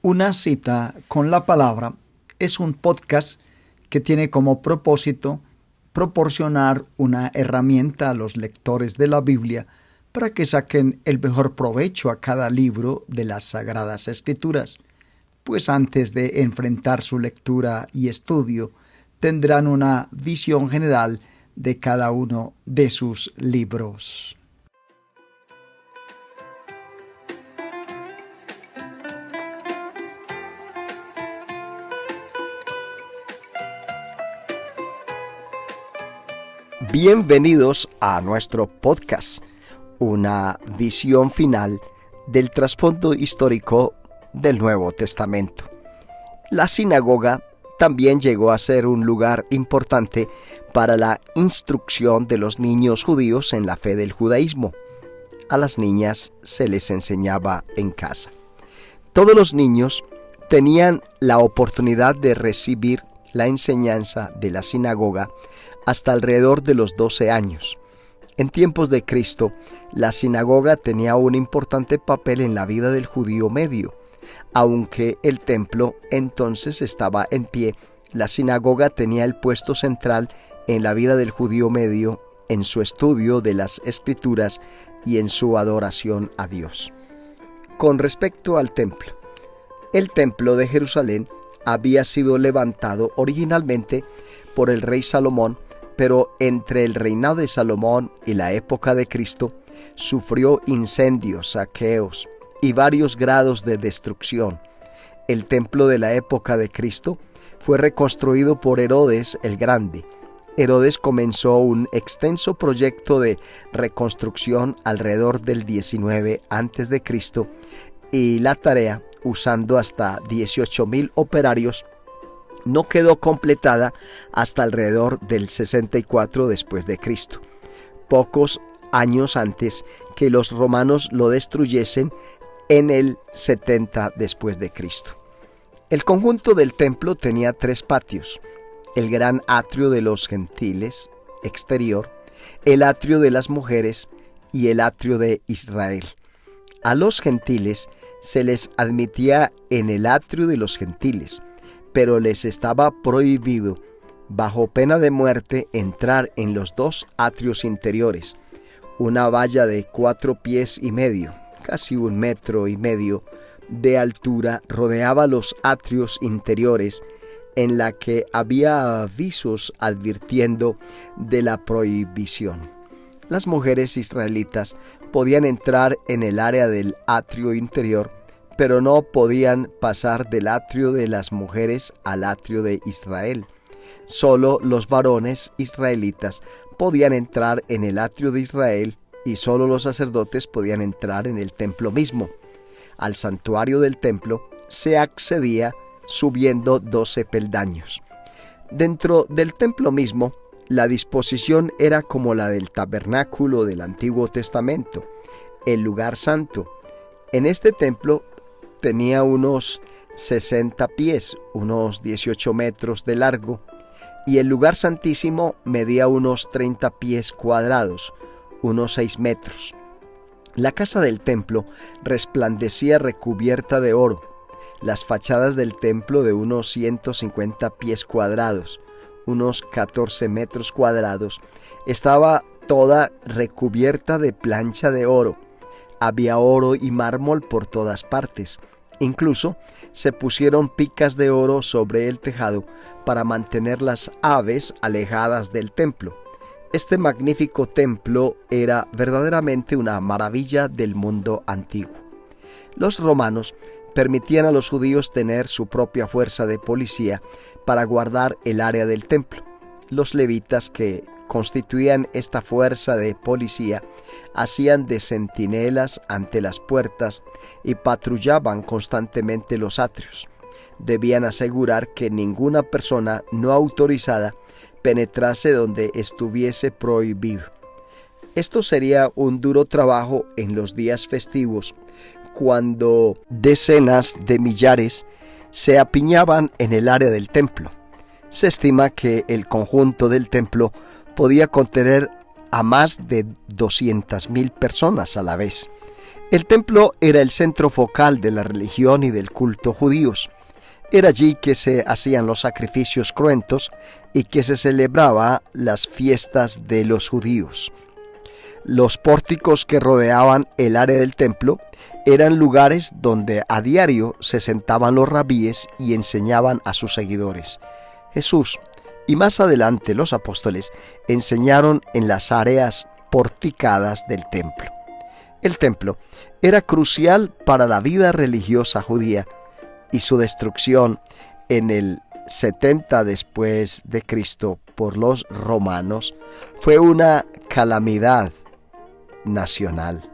Una cita con la palabra es un podcast que tiene como propósito proporcionar una herramienta a los lectores de la Biblia para que saquen el mejor provecho a cada libro de las Sagradas Escrituras, pues antes de enfrentar su lectura y estudio, tendrán una visión general de cada uno de sus libros. Bienvenidos a nuestro podcast, una visión final del trasfondo histórico del Nuevo Testamento. La sinagoga también llegó a ser un lugar importante para la instrucción de los niños judíos en la fe del judaísmo. A las niñas se les enseñaba en casa. Todos los niños tenían la oportunidad de recibir la enseñanza de la sinagoga hasta alrededor de los 12 años. En tiempos de Cristo, la sinagoga tenía un importante papel en la vida del judío medio. Aunque el templo entonces estaba en pie, la sinagoga tenía el puesto central en la vida del judío medio, en su estudio de las Escrituras y en su adoración a Dios. Con respecto al templo, el templo de Jerusalén había sido levantado originalmente por el rey Salomón, pero entre el reinado de Salomón y la época de Cristo sufrió incendios, saqueos y varios grados de destrucción. El templo de la época de Cristo fue reconstruido por Herodes el Grande. Herodes comenzó un extenso proyecto de reconstrucción alrededor del 19 a.C. y la tarea, usando hasta 18,000 operarios, no quedó completada hasta alrededor del 64 después de Cristo, pocos años antes que los romanos lo destruyesen en el 70 después de Cristo. El conjunto del templo tenía 3 patios: el gran atrio de los gentiles exterior, el atrio de las mujeres y el atrio de Israel. A los gentiles se les admitía en el atrio de los gentiles, pero les estaba prohibido, bajo pena de muerte, entrar en los 2 atrios interiores. Una valla de 4,5 pies, casi 1,5 metros de altura, rodeaba los atrios interiores, en la que había avisos advirtiendo de la prohibición. Las mujeres israelitas podían entrar en el área del atrio interior, pero no podían pasar del atrio de las mujeres al atrio de Israel. Solo los varones israelitas podían entrar en el atrio de Israel y solo los sacerdotes podían entrar en el templo mismo. Al santuario del templo se accedía subiendo 12 peldaños. Dentro del templo mismo, la disposición era como la del tabernáculo del Antiguo Testamento, el lugar santo. En este templo tenía unos 60 pies, unos 18 metros de largo, y el lugar santísimo medía unos 30 pies cuadrados, unos 6 metros. La casa del templo resplandecía recubierta de oro. Las fachadas del templo, de unos 150 pies cuadrados, unos 14 metros cuadrados, estaba toda recubierta de plancha de oro. Había oro y mármol por todas partes. Incluso se pusieron picas de oro sobre el tejado para mantener las aves alejadas del templo. Este magnífico templo era verdaderamente una maravilla del mundo antiguo. Los romanos permitían a los judíos tener su propia fuerza de policía para guardar el área del templo. Los levitas, que constituían esta fuerza de policía, hacían de centinelas ante las puertas y patrullaban constantemente los atrios. Debían asegurar que ninguna persona no autorizada penetrase donde estuviese prohibido. Esto sería un duro trabajo en los días festivos, cuando decenas de millares se apiñaban en el área del templo. Se estima que el conjunto del templo podía contener a más de 200,000 personas a la vez. El templo era el centro focal de la religión y del culto judíos. Era allí que se hacían los sacrificios cruentos y que se celebraba las fiestas de los judíos. Los pórticos que rodeaban el área del templo eran lugares donde a diario se sentaban los rabíes y enseñaban a sus seguidores. Jesús y más adelante los apóstoles enseñaron en las áreas porticadas del templo. El templo era crucial para la vida religiosa judía y su destrucción en el 70 después de Cristo por los romanos fue una calamidad nacional.